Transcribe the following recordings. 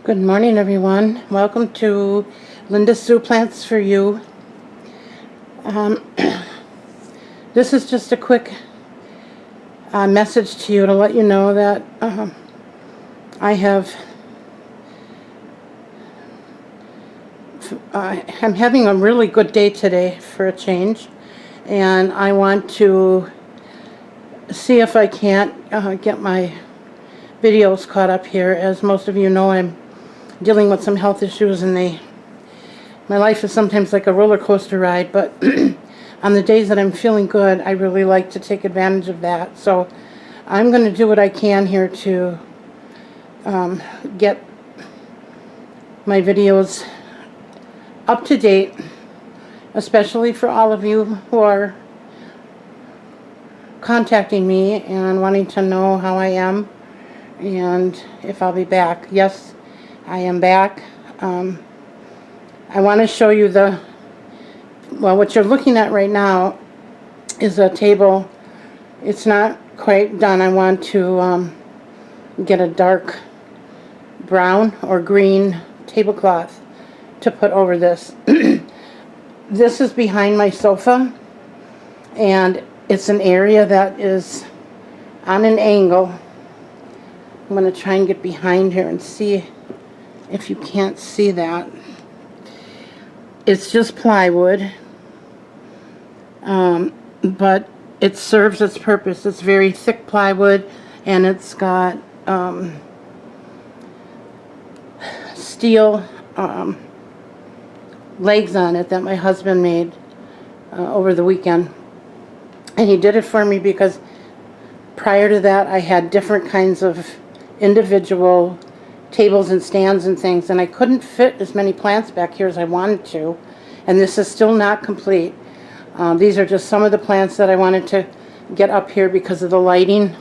Good morning, everyone. Welcome to Linda Sue Plants for You. This is just a quick message to you to let you know that I'm having a really good day today for a change, and I want to see if I can't get my videos caught up here. As most of you know, I'm dealing with some health issues, and my life is sometimes like a roller coaster ride, but on the days that I'm feeling good, I really like to take advantage of that. So I'm going to do what I can here to get my videos up to date, especially for all of you who are contacting me and wanting to know how I am and if I'll be back. Yes, I am back. I want to show you what you're looking at right now is a table. It's not quite done. I want to get a dark brown or green tablecloth to put over this. This is behind my sofa, and it's an area that is on an angle. I'm going to try and get behind here and see if you can't see that. It's just plywood, but it serves its purpose. It's very thick plywood, and it's got steel legs on it that my husband made over the weekend. And he did it for me because prior to that I had different kinds of individual tables and stands and things, and I couldn't fit as many plants back here as I wanted to, and this is still not complete. These are just some of the plants that I wanted to get up here because of the lighting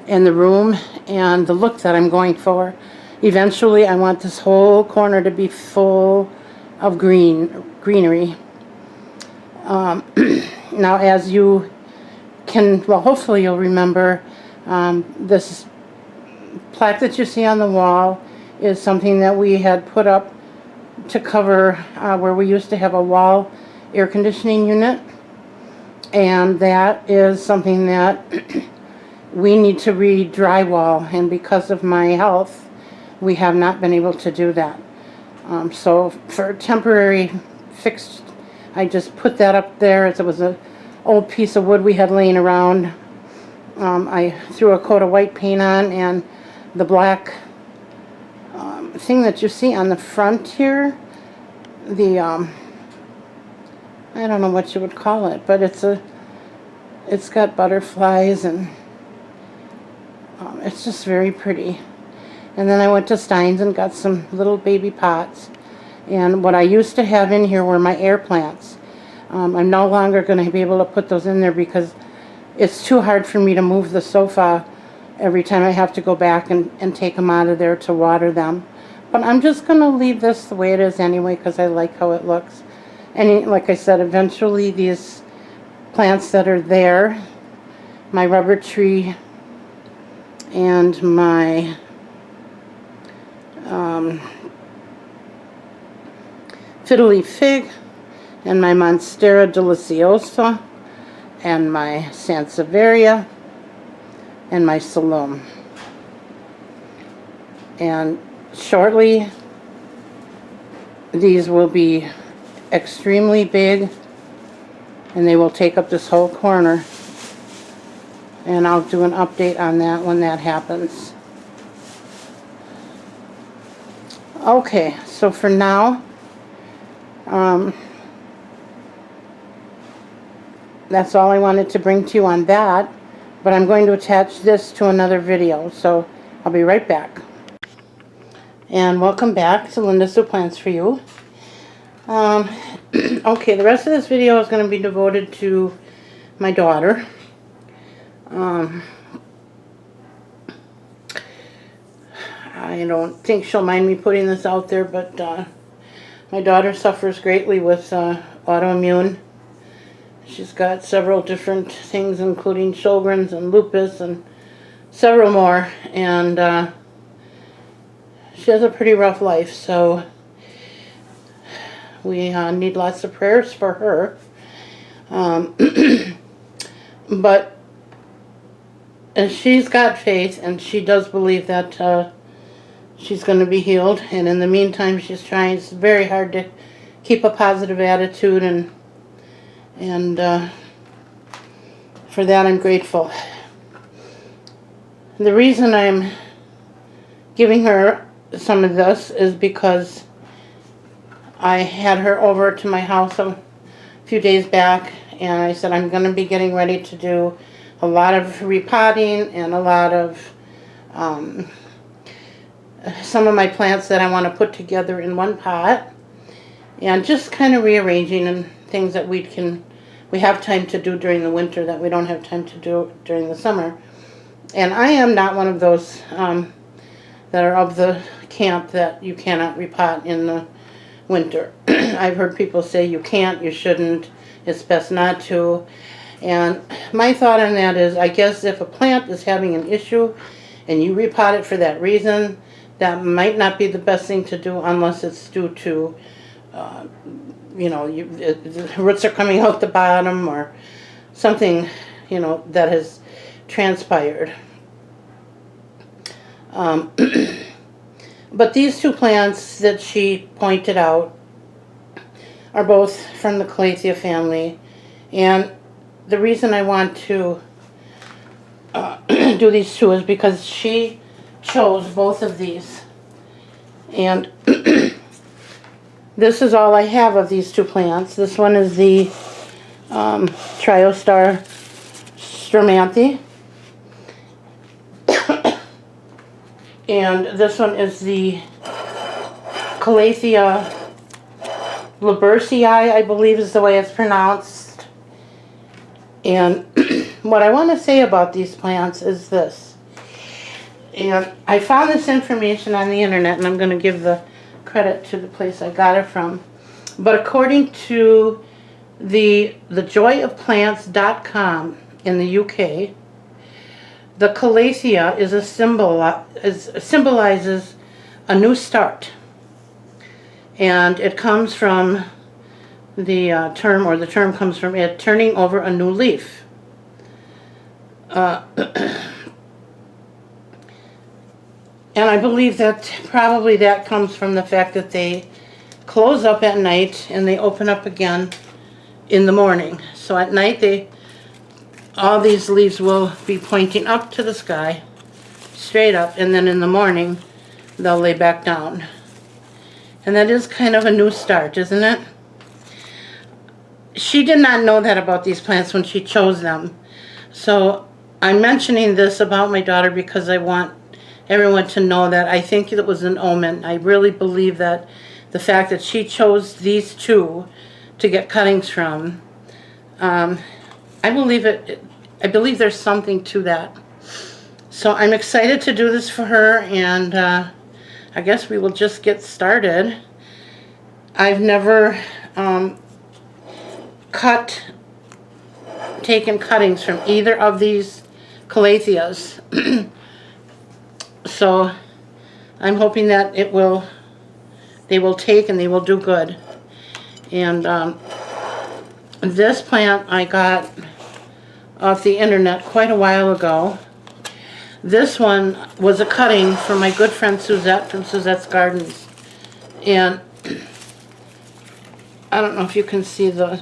in the room and the look that I'm going for. Eventually I want this whole corner to be full of greenery. Now, as you can, well, hopefully you'll remember, this plaque that you see on the wall is something that we had put up to cover where we used to have a wall air conditioning unit, and that is something that we need to re-drywall, and because of my health we have not been able to do that. So for a temporary fix, I just put that up there as it was an old piece of wood we had laying around. I threw a coat of white paint on, and the black thing that you see on the front here, I don't know what you would call it, but it's got butterflies, and it's just very pretty. And then I went to Stein's and got some little baby pots, and what I used to have in here were my air plants. I'm no longer going to be able to put those in there because it's too hard for me to move the sofa every time I have to go back and take them out of there to water them. But I'm just going to leave this the way it is anyway because I like how it looks. And like I said, eventually these plants that are there, my rubber tree and my fiddly fig and my Monstera deliciosa and my Sansevieria and my Salome. And shortly these will be extremely big, and they will take up this whole corner, and I'll do an update on that when that happens. Okay, so for now, that's all I wanted to bring to you on that, but I'm going to attach this to another video, so I'll be right back. And welcome back to Linda Sue Plants for You. Okay, the rest of this video is going to be devoted to my daughter. I don't think she'll mind me putting this out there, but my daughter suffers greatly with autoimmune. She's got several different things, including Sjogren's and lupus and several more, and she has a pretty rough life, so we need lots of prayers for her. But she's got faith, and she does believe that she's going to be healed. And in the meantime, she's trying. It's very hard to keep a positive attitude, and for that I'm grateful. The reason I'm giving her some of this is because I had her over to my house a few days back, and I said I'm going to be getting ready to do a lot of repotting and a lot of some of my plants that I want to put together in one pot, and just kind of rearranging and things that we have time to do during the winter that we don't have time to do during the summer. And I am not one of those that are of the camp that you cannot repot in the winter. I've heard people say you can't, you shouldn't, it's best not to. And my thought on that is, I guess if a plant is having an issue and you repot it for that reason, that might not be the best thing to do unless it's due to, the roots are coming out the bottom or something, that has transpired. But these two plants that she pointed out are both from the Calathea family, and the reason I want to do these two is because she chose both of these, and this is all I have of these two plants. This one is the Triostar Stromanthe, and this one is the Calathea Lubbersii, I believe is the way it's pronounced. And what I want to say about these plants is this. And I found this information on the internet, and I'm going to give the credit to the place I got it from. But according to the joyofplants.com in the UK, the Calathea is symbolizes a new start. And it comes from the term comes from it turning over a new leaf. And I believe that probably that comes from the fact that they close up at night and they open up again in the morning. So at night all these leaves will be pointing up to the sky, straight up, and then in the morning they'll lay back down. And that is kind of a new start, isn't it? She did not know that about these plants when she chose them. So I'm mentioning this about my daughter because I want everyone to know that I think it was an omen. I really believe that the fact that she chose these two to get cuttings from, I believe there's something to that. So I'm excited to do this for her, and I guess we will just get started. I've never taken cuttings from either of these Calatheas. So I'm hoping that they will take and they will do good. And this plant I got off the internet quite a while ago. This one was a cutting from my good friend Suzette from Suzette's Gardens. And I don't know if you can see the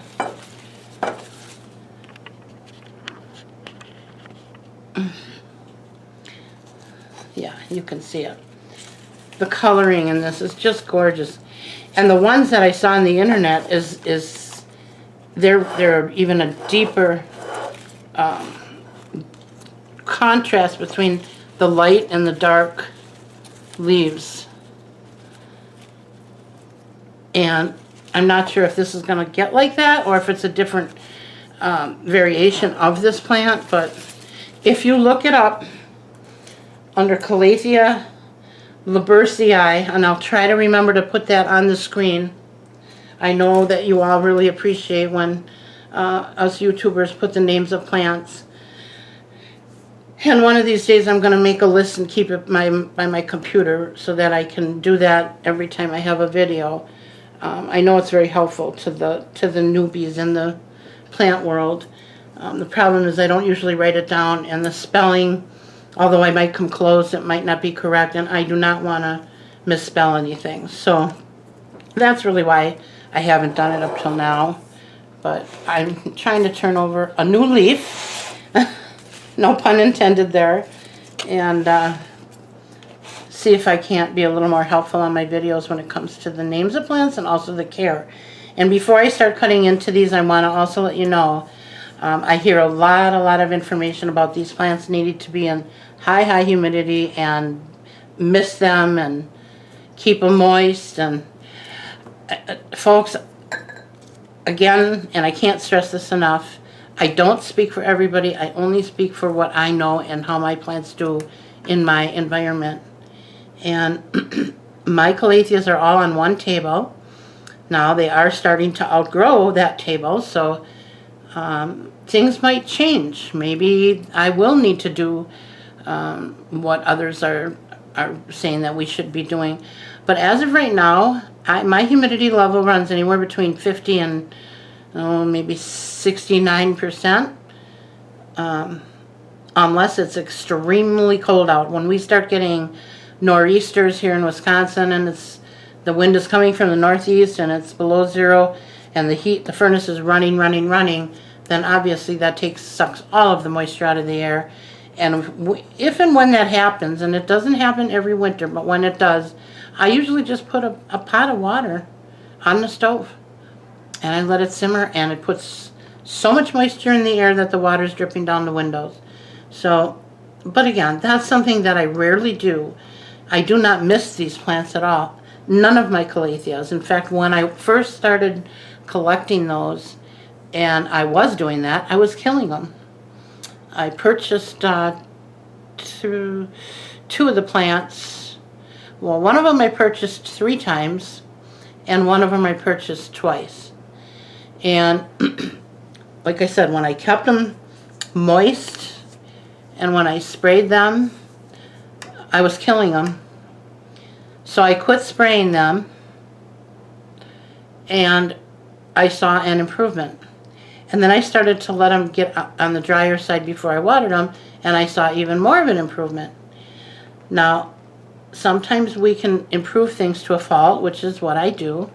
yeah, you can see it. The coloring in this is just gorgeous. And the ones that I saw on the internet they're even a deeper contrast between the light and the dark leaves. And I'm not sure if this is going to get like that or if it's a different variation of this plant, but if you look it up under Calathea Lubbersii, and I'll try to remember to put that on the screen. I know that you all really appreciate when us YouTubers put the names of plants. And one of these days I'm going to make a list and keep it by my computer so that I can do that every time I have a video. I know it's very helpful to the newbies in the plant world. The problem is I don't usually write it down, and the spelling, although I might come close, it might not be correct, and I do not want to misspell anything. So that's really why I haven't done it up till now. But I'm trying to turn over a new leaf. No pun intended there. And see if I can't be a little more helpful on my videos when it comes to the names of plants and also the care. And before I start cutting into these, I want to also let you know, I hear a lot of information about these plants needing to be in high humidity and mist them and keep them moist. And folks, again, and I can't stress this enough, I don't speak for everybody. I only speak for what I know and how my plants do in my environment. And my Calatheas are all on one table. Now they are starting to outgrow that table, so things might change. Maybe I will need to do what others are saying that we should be doing. But as of right now, my humidity level runs anywhere between 50 and maybe 69%, unless it's extremely cold out. When we start getting nor'easters here in Wisconsin, and the wind is coming from the northeast and it's below zero, and the furnace is running, then obviously that sucks all of the moisture out of the air. And if and when that happens, and it doesn't happen every winter, but when it does, I usually just put a pot of water on the stove and I let it simmer, and it puts so much moisture in the air that the water is dripping down the windows. So, but again, that's something that I rarely do. I do not miss these plants at all. None of my Calatheas. In fact, when I first started collecting those, and I was doing that, I was killing them. I purchased two of the plants. Well, one of them I purchased 3 times, and one of them I purchased twice. And like I said, when I kept them moist and when I sprayed them, I was killing them. So I quit spraying them, and I saw an improvement. And then I started to let them get on the drier side before I watered them, and I saw even more of an improvement. Now, sometimes we can improve things to a fault, which is what I do.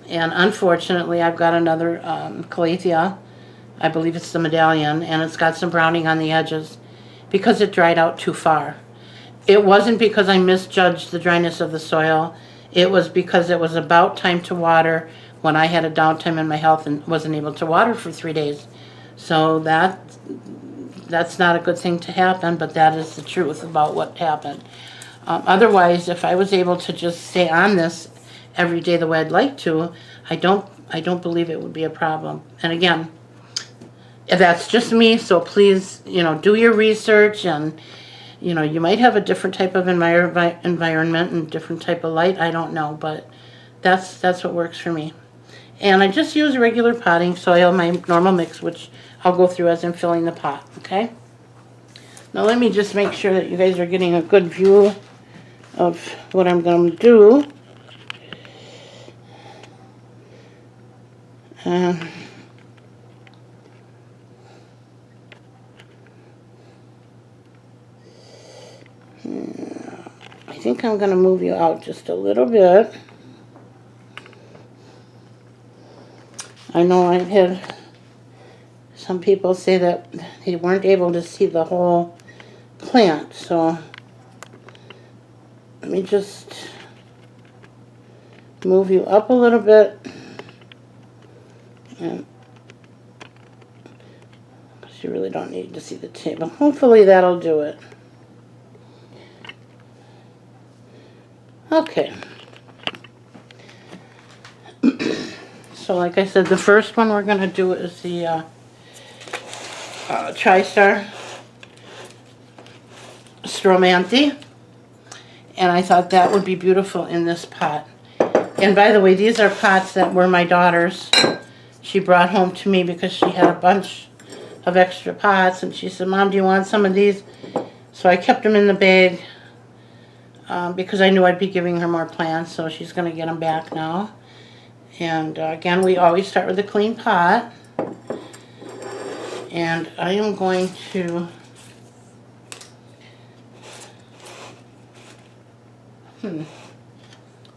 And unfortunately, I've got another Calathea, I believe it's the medallion, and it's got some browning on the edges because it dried out too far. It wasn't because I misjudged the dryness of the soil. It was because it was about time to water when I had a downtime in my health and wasn't able to water for 3 days. So that's not a good thing to happen, but that is the truth about what happened. Otherwise, if I was able to just stay on this every day the way I'd like to, I don't believe it would be a problem. And again, that's just me, so please, do your research, and you might have a different type of environment and different type of light, I don't know, but that's what works for me. And I just use regular potting soil, my normal mix, which I'll go through as I'm filling the pot, okay? Now let me just make sure that you guys are getting a good view of what I'm going to do. I think I'm going to move you out just a little bit. I know I've had some people say that they weren't able to see the whole plant, so let me just move you up a little bit. And because you really don't need to see the table. Hopefully that'll do it. Okay. So like I said, the first one we're going to do is the TriStar Stromanthe. And I thought that would be beautiful in this pot. And by the way, these are pots that were my daughter's. She brought home to me because she had a bunch of extra pots, and she said, Mom, do you want some of these? So I kept them in the bag because I knew I'd be giving her more plants, so she's going to get them back now. And again, we always start with a clean pot. And I am going to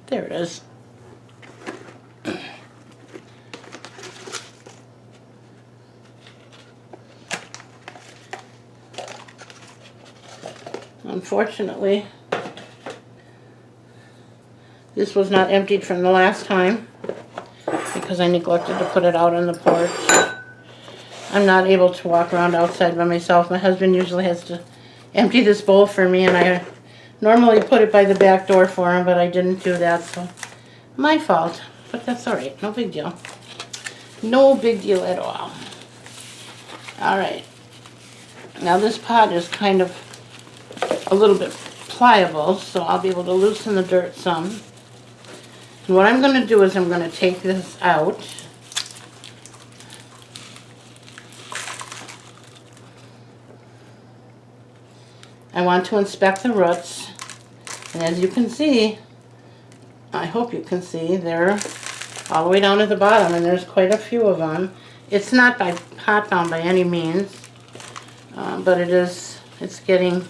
there it is. Unfortunately, this was not emptied from the last time because I neglected to put it out on the porch. I'm not able to walk around outside by myself. My husband usually has to empty this bowl for me, and I normally put it by the back door for him, but I didn't do that, so my fault. But that's all right. No big deal. No big deal at all. All right. Now this pot is kind of a little bit pliable, so I'll be able to loosen the dirt some. And what I'm going to do is I'm going to take this out. I want to inspect the roots, and as you can see, I hope you can see, they're all the way down to the bottom, and there's quite a few of them. It's not by pot bound by any means, but it's getting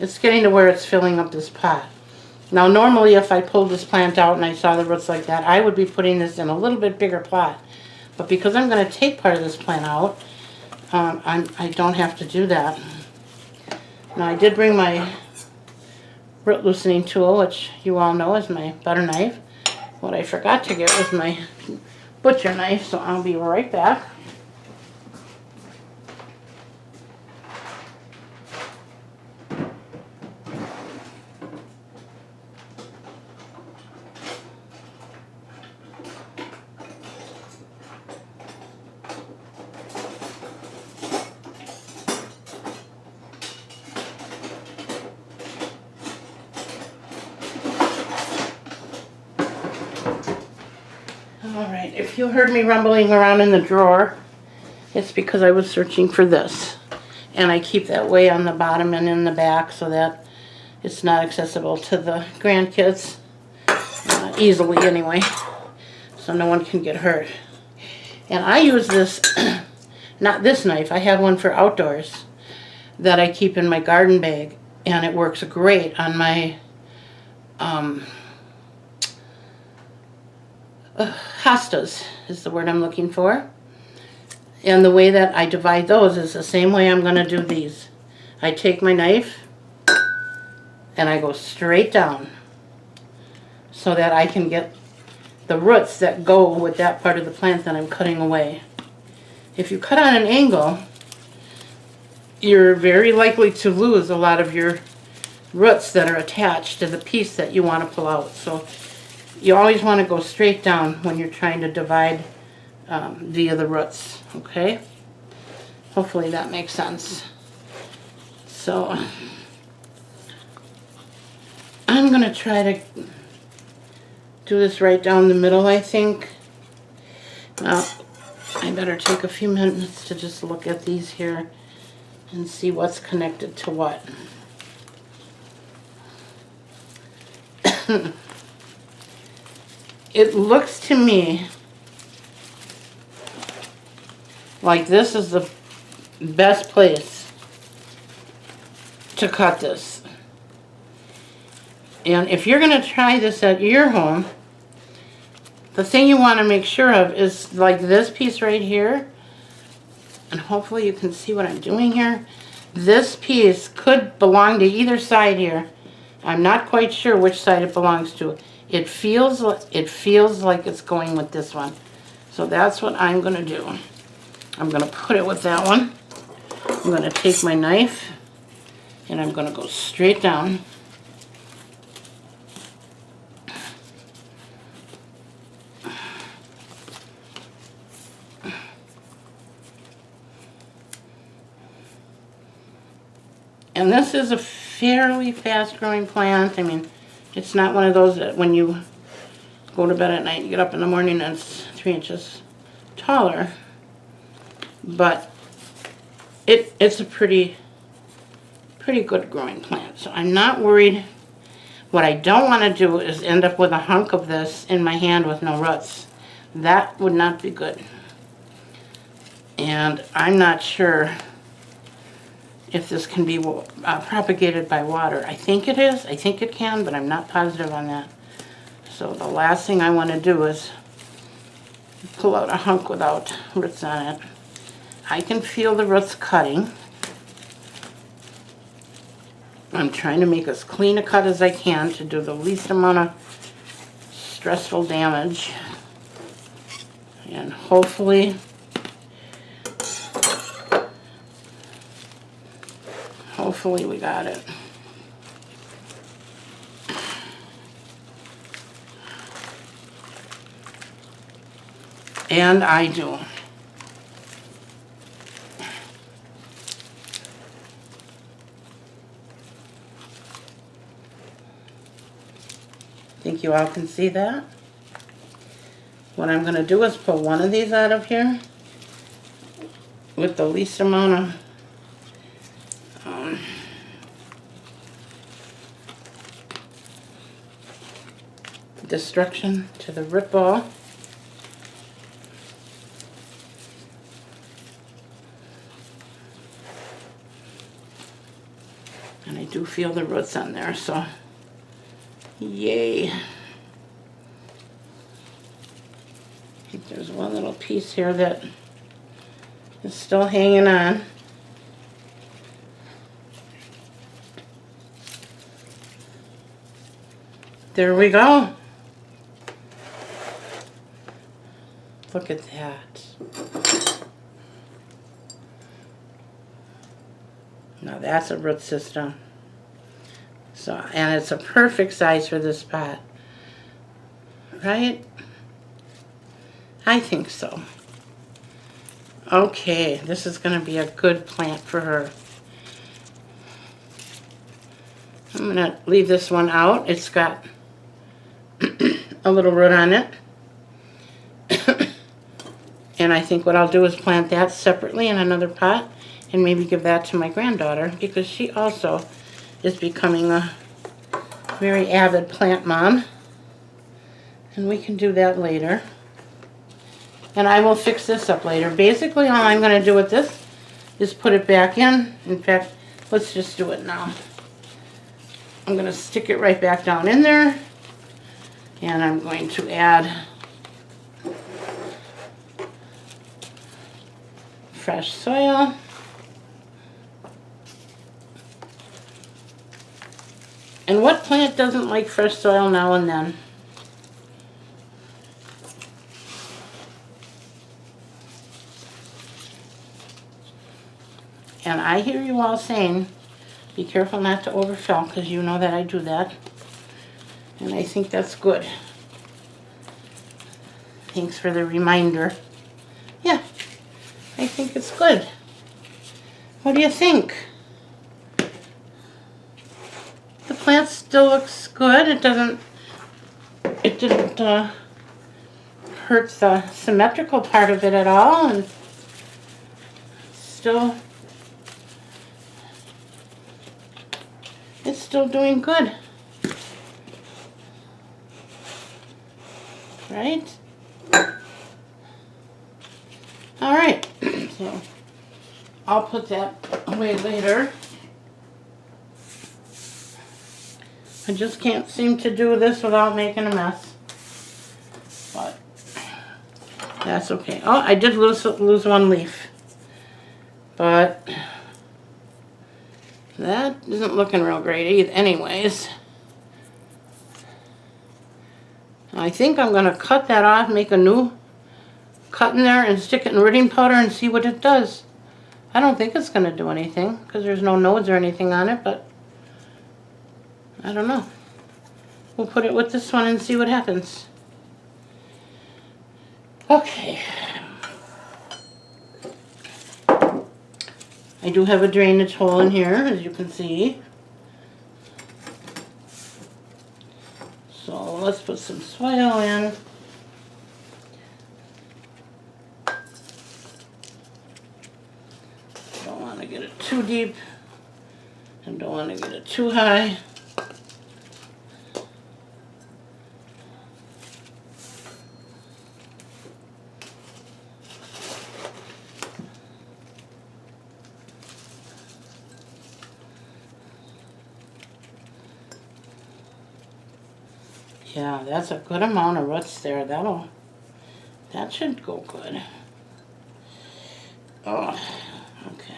to where it's filling up this pot. Now normally if I pulled this plant out and I saw the roots like that, I would be putting this in a little bit bigger pot. But because I'm going to take part of this plant out, I don't have to do that. Now I did bring my root loosening tool, which you all know is my butter knife. What I forgot to get was my butcher knife, so I'll be right back. Alright, if you heard me rumbling around in the drawer, it's because I was searching for this. And I keep that way on the bottom and in the back so that it's not accessible to the grandkids easily anyway, so no one can get hurt. And I use this, not this knife, I have one for outdoors that I keep in my garden bag, and it works great on my hostas is the word I'm looking for. And the way that I divide those is the same way I'm going to do these. I take my knife and I go straight down so that I can get the roots that go with that part of the plant that I'm cutting away. If you cut on an angle, you're very likely to lose a lot of your roots that are attached to the piece that you want to pull out. So you always want to go straight down when you're trying to divide via the roots, okay? Hopefully that makes sense. So I'm going to try to do this right down the middle, I think. Now, I better take a few minutes to just look at these here and see what's connected to what. It looks to me like this is the best place to cut this. And if you're going to try this at your home, the thing you want to make sure of is like this piece right here, and hopefully you can see what I'm doing here. This piece could belong to either side here. I'm not quite sure which side it belongs to. It feels like it's going with this one. So that's what I'm going to do. I'm going to put it with that one. I'm going to take my knife and I'm going to go straight down. And this is a fairly fast-growing plant. I mean, it's not one of those that when you go to bed at night, you get up in the morning and it's 3 inches taller. But it's a pretty good growing plant, so I'm not worried. What I don't want to do is end up with a hunk of this in my hand with no roots. That would not be good. And I'm not sure if this can be propagated by water. I think it is. I think it can, but I'm not positive on that. So the last thing I want to do is pull out a hunk without roots on it. I can feel the roots cutting. I'm trying to make as clean a cut as I can to do the least amount of stressful damage. And hopefully we got it. And I do. Think you all can see that? What I'm going to do is pull one of these out of here with the least amount of destruction to the root ball. And I do feel the roots on there, so yay. I think there's one little piece here that is still hanging on. There we go. Look at that. Now that's a root system. So, and it's a perfect size for this pot. Right? I think so. Okay, this is going to be a good plant for her. I'm going to leave this one out. It's got a little root on it. And I think what I'll do is plant that separately in another pot and maybe give that to my granddaughter because she also is becoming a very avid plant mom. And we can do that later. And I will fix this up later. Basically, all I'm going to do with this is put it back in. In fact, let's just do it now. I'm going to stick it right back down in there. And I'm going to add fresh soil. And what plant doesn't like fresh soil now and then? And I hear you all saying, be careful not to overfill, because you know that I do that. And I think that's good. Thanks for the reminder. Yeah, I think it's good. What do you think? The plant still looks good. It didn't hurt the symmetrical part of it at all, and it's still doing good. Right? All right. So I'll put that away later. I just can't seem to do this without making a mess. But that's okay. Oh, I did lose one leaf. But that isn't looking real great either anyways. I think I'm going to cut that off, make a new cut in there and stick it in rooting powder and see what it does. I don't think it's going to do anything because there's no nodes or anything on it, but I don't know. We'll put it with this one and see what happens. Okay. I do have a drainage hole in here, as you can see. So let's put some soil in. Don't want to too deep and don't want to get it too high. Yeah, that's a good amount of roots there. That should go good. Oh, okay.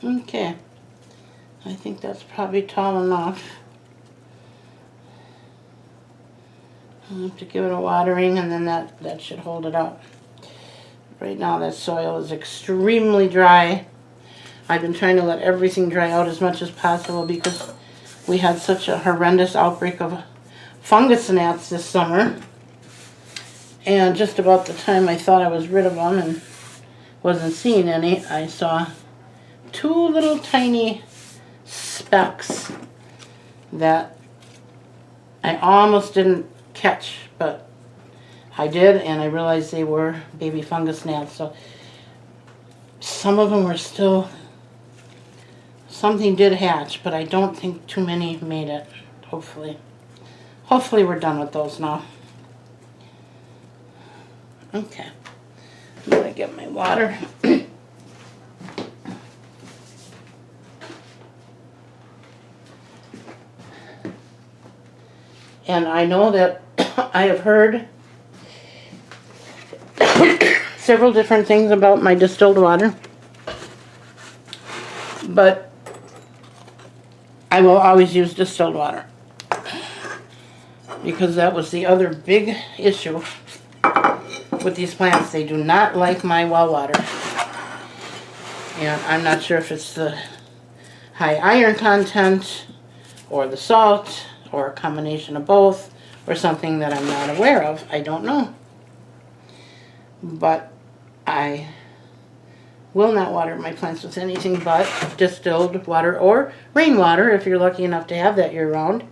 Okay, I think that's probably tall enough. I'll have to give it a watering and then that should hold it up. Right now that soil is extremely dry. I've been trying to let everything dry out as much as possible because we had such a horrendous outbreak of fungus gnats this summer. And just about the time I thought I was rid of them and wasn't seeing any, I saw 2 little tiny specks that I almost didn't catch, but I did, and I realized they were baby fungus gnats. So some of them were still, something did hatch, but I don't think too many made it, hopefully. Hopefully we're done with those now. Okay, I'm going to get my water. And I know that I have heard several different things about my distilled water, but I will always use distilled water because that was the other big issue with these plants. They do not like my well water, and I'm not sure if it's the high iron content or the salt or a combination of both, or something that I'm not aware of. I don't know. But I will not water my plants with anything but distilled water or rainwater if you're lucky enough to have that year-round.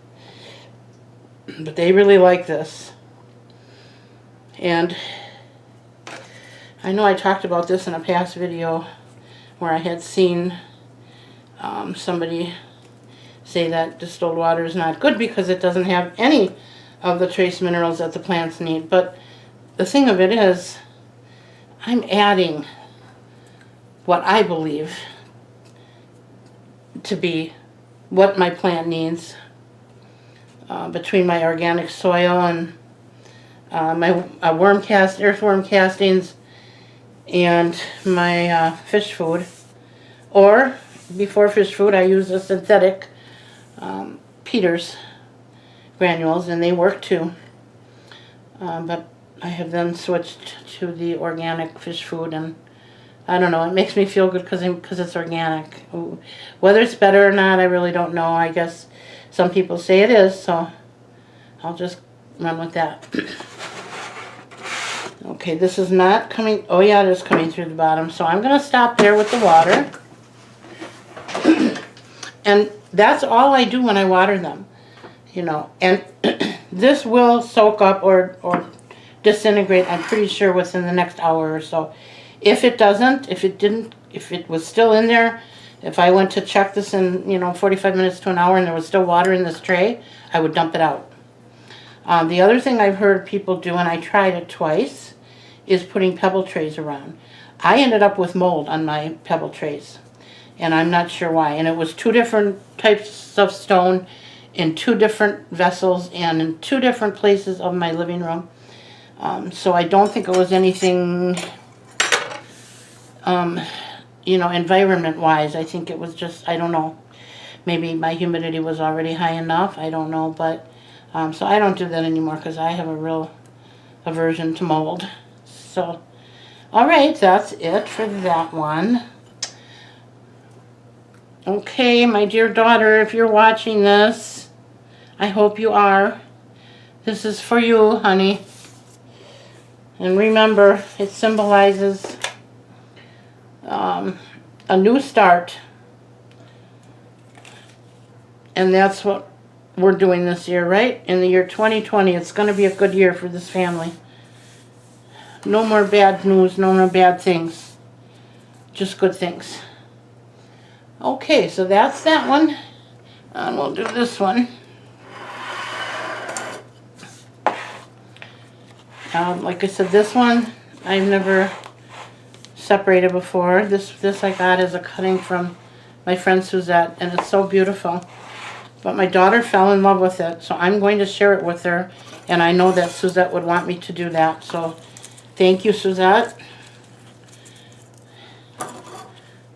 But they really like this. And I know I talked about this in a past video where I had seen somebody say that distilled water is not good because it doesn't have any of the trace minerals that the plants need. But the thing of it is, I'm adding what I believe to be what my plant needs between my organic soil and my earthworm castings and my fish food. Or before fish food, I use a synthetic Peter's granules, and they work too. But I have then switched to the organic fish food, and I don't know, it makes me feel good because it's organic. Whether it's better or not, I really don't know. I guess some people say it is, so I'll just run with that. Okay, this is not coming, oh yeah, it is coming through the bottom, so I'm going to stop there with the water. And that's all I do when I water them, you know. And this will soak up or disintegrate, I'm pretty sure, within the next hour or so. If it doesn't, if it was still in there, if I went to check this in, 45 minutes to an hour and there was still water in this tray, I would dump it out. The other thing I've heard people do, and I tried it twice, is putting pebble trays around. I ended up with mold on my pebble trays, and I'm not sure why. And it was 2 different types of stone in 2 different vessels and in 2 different places of my living room. So I don't think it was anything, environment-wise. I think it was just, I don't know. Maybe my humidity was already high enough. I don't know. But so I don't do that anymore because I have a real aversion to mold. So, all right, that's it for that one. Okay, my dear daughter, if you're watching this, I hope you are. This is for you, honey. And remember, it symbolizes a new start. And that's what we're doing this year, right? In the year 2020, it's going to be a good year for this family. No more bad news, no more bad things. Just good things. Okay, so that's that one. And we'll do this one. Like I said, this one I've never separated before. This I got as a cutting from my friend Suzette, and it's so beautiful. But my daughter fell in love with it, so I'm going to share it with her, and I know that Suzette would want me to do that. So thank you, Suzette.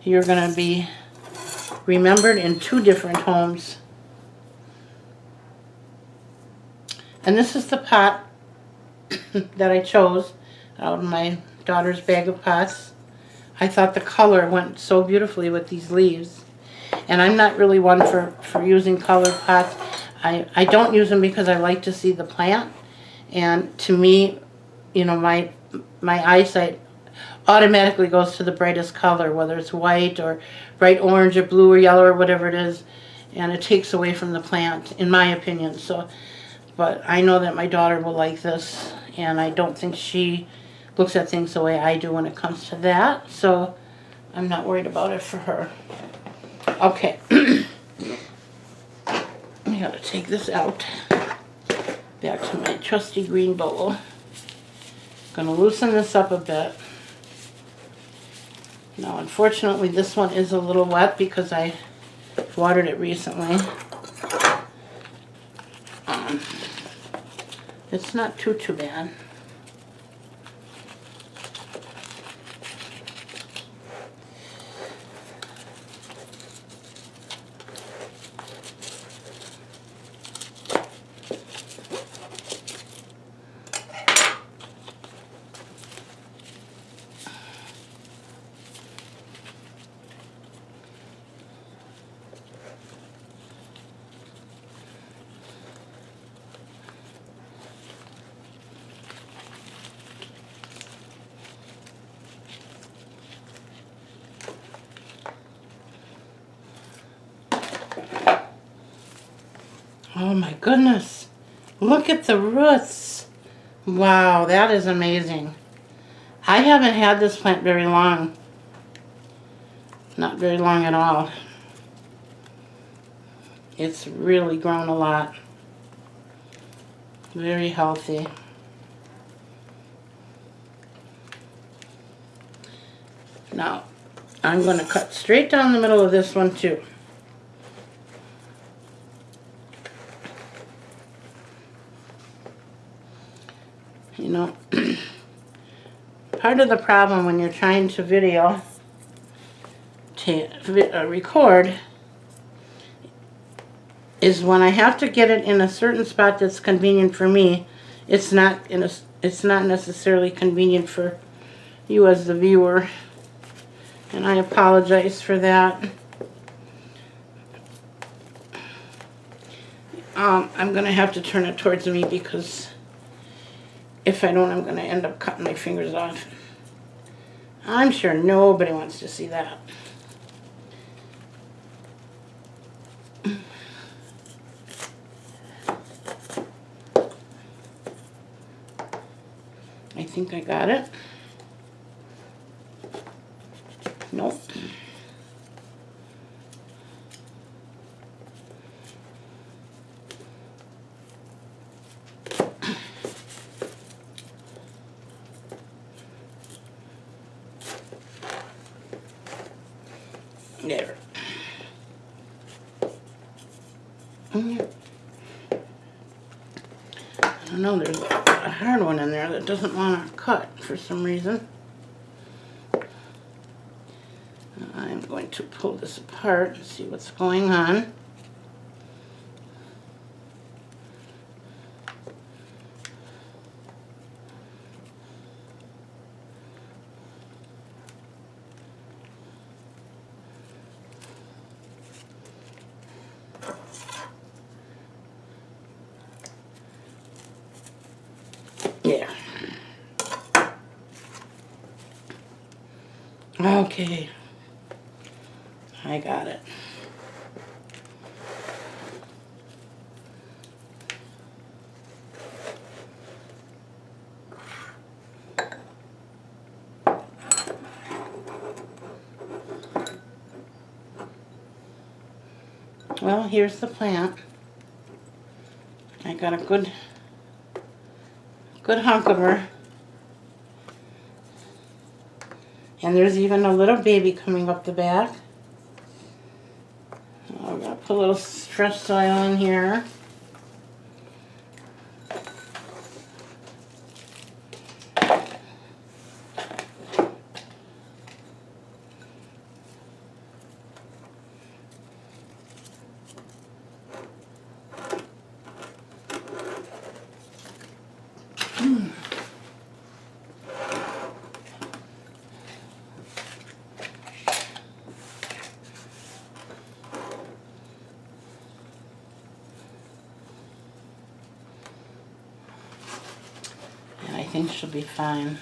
You're going to be remembered in 2 different homes. And this is the pot that I chose out of my daughter's bag of pots. I thought the color went so beautifully with these leaves. And I'm not really one for using colored pots. I don't use them because I like to see the plant. And to me, you know, my eyesight automatically goes to the brightest color, whether it's white or bright orange or blue or yellow or whatever it is. And it takes away from the plant, in my opinion. So, but I know that my daughter will like this, and I don't think she looks at things the way I do when it comes to that. So I'm not worried about it for her. Okay. I gotta take this out. Back to my trusty green bowl. Gonna loosen this up a bit. Now, unfortunately, this one is a little wet because I watered it recently. It's not too bad. Oh my goodness, look at the roots. Wow, that is amazing. I haven't had this plant very long. Not very long at all. It's really grown a lot. Very healthy. Now, I'm going to cut straight down the middle of this one too. You know, part of the problem when you're trying to record is when I have to get it in a certain spot that's convenient for me, it's not necessarily convenient for you as the viewer, and I apologize for that. I'm gonna have to turn it towards me because if I don't, I'm going to end up cutting my fingers off. I'm sure nobody wants to see that. I think I got it. Nope. There. I don't know, there's a hard one in there that doesn't want to cut for some reason. I'm going to pull this apart and see what's going on. Okay, I got it. Well, here's the plant. I got a good hunk of her. And there's even a little baby coming up the back. I'm going to put a little fresh soil in here. And I think she'll be fine.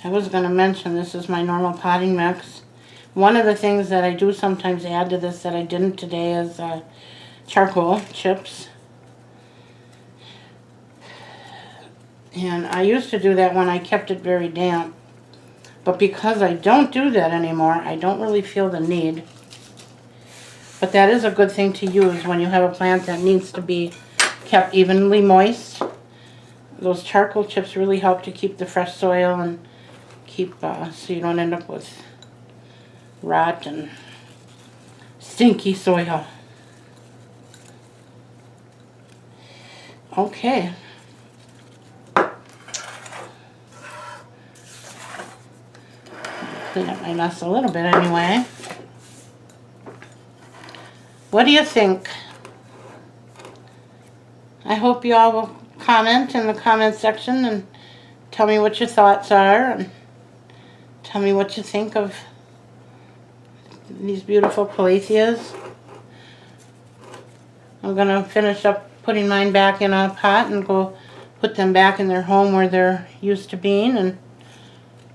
I was going to mention, this is my normal potting mix. One of the things that I do sometimes add to this that I didn't today is charcoal chips. And I used to do that when I kept it very damp. But because I don't do that anymore, I don't really feel the need. But that is a good thing to use when you have a plant that needs to be kept evenly moist. Those charcoal chips really help to keep the fresh soil and keep, so you don't end up with rot and stinky soil. Okay. Clean up my mess a little bit anyway. What do you think? I hope you all will comment in the comment section and tell me what your thoughts are and tell me what you think of these beautiful Calatheas. I'm going to finish up putting mine back in a pot and go put them back in their home where they're used to being, and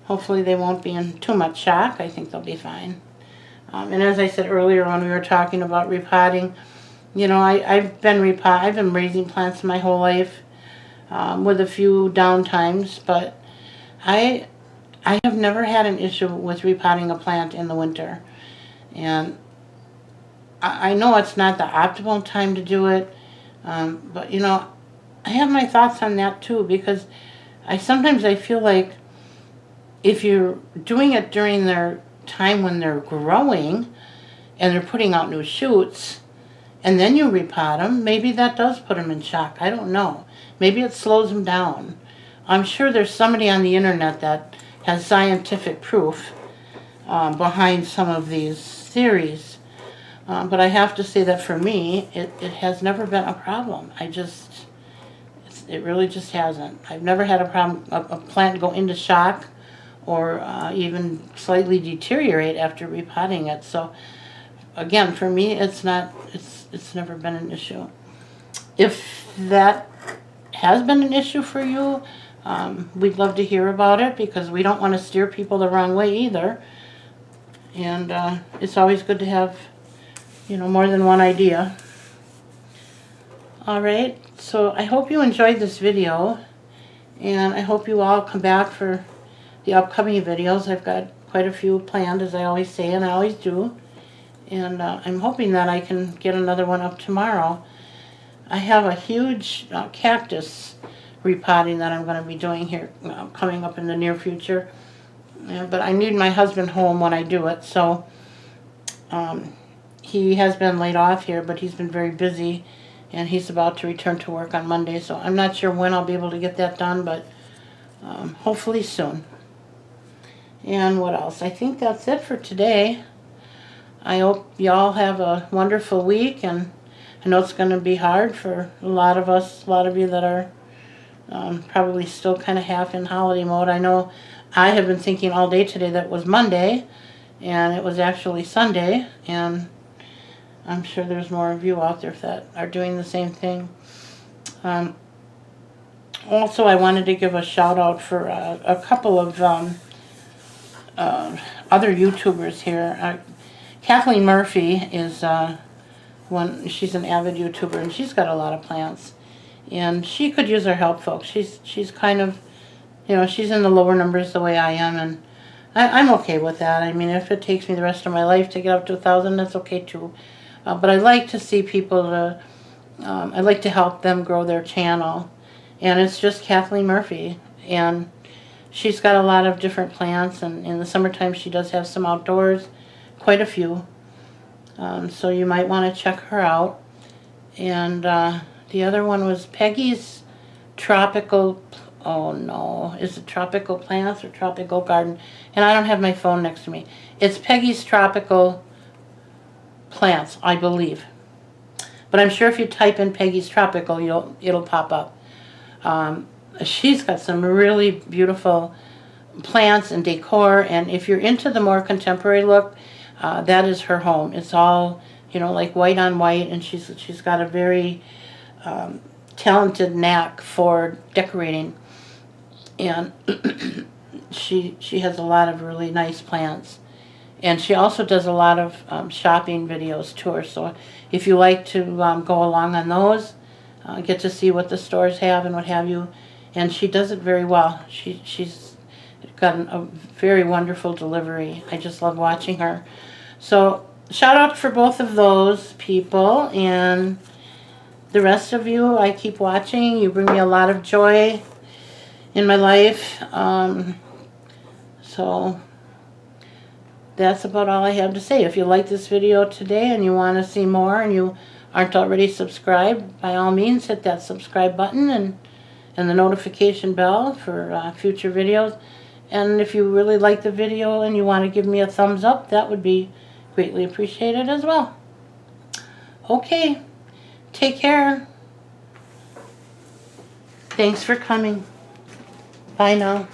hopefully they won't be in too much shock. I think they'll be fine. And as I said earlier when we were talking about repotting, you know, I've been raising plants my whole life with a few downtimes, but I have never had an issue with repotting a plant in the winter. And I know it's not the optimal time to do it, but you know, I have my thoughts on that too, because sometimes I feel like if you're doing it during their time when they're growing and they're putting out new shoots, and then you repot them, maybe that does put them in shock. I don't know. Maybe it slows them down. I'm sure there's somebody on the internet that has scientific proof behind some of these theories. But I have to say that for me, it has never been a problem. It really just hasn't. I've never had a problem, a plant go into shock or even slightly deteriorate after repotting it. So again, for me, it's never been an issue. If that has been an issue for you, we'd love to hear about it, because we don't want to steer people the wrong way either. And it's always good to have, you know, more than one idea. Alright, so I hope you enjoyed this video, and I hope you all come back for the upcoming videos. I've got quite a few planned, as I always say, and I always do. And I'm hoping that I can get another one up tomorrow. I have a huge cactus repotting that I'm going to be doing here coming up in the near future. But I need my husband home when I do it, so he has been laid off here, but he's been very busy, and he's about to return to work on Monday, so I'm not sure when I'll be able to get that done, but hopefully soon. And what else? I think that's it for today. I hope y'all have a wonderful week, and I know it's going to be hard for a lot of us, a lot of you that are probably still kind of half in holiday mode. I know I have been thinking all day today that it was Monday, and it was actually Sunday, and I'm sure there's more of you out there that are doing the same thing. Also, I wanted to give a shout out for a couple of other YouTubers here. Kathleen Murphy is she's an avid YouTuber, and she's got a lot of plants. And she could use our help, folks. She's kind of, she's in the lower numbers the way I am, and I'm okay with that. I mean, if it takes me the rest of my life to get up to 1,000, that's okay too. But I like to see people, I like to help them grow their channel. And it's just Kathleen Murphy. And she's got a lot of different plants, and in the summertime she does have some outdoors, quite a few. So you might want to check her out. And the other one was Peggy's Tropical, oh no, is it Tropical Plants or Tropical Garden? And I don't have my phone next to me. It's Peggy's Tropical Plants, I believe. But I'm sure if you type in Peggy's Tropical, it'll pop up. She's got some really beautiful plants and decor, and if you're into the more contemporary look, that is her home. It's all, like white on white, and she's got a very talented knack for decorating, and she has a lot of really nice plants. And she also does a lot of shopping videos too. So if you like to go along on those, get to see what the stores have and what have you, and she does it very well. She's got a very wonderful delivery. I just love watching her. So shout out for both of those people, and the rest of you, I keep watching. You bring me a lot of joy in my life. So that's about all I have to say. If you like this video today and you want to see more and you aren't already subscribed, by all means hit that subscribe button and the notification bell for future videos. And if you really like the video and you want to give me a thumbs up, that would be greatly appreciated as well. Okay, take care. Thanks for coming. Bye now.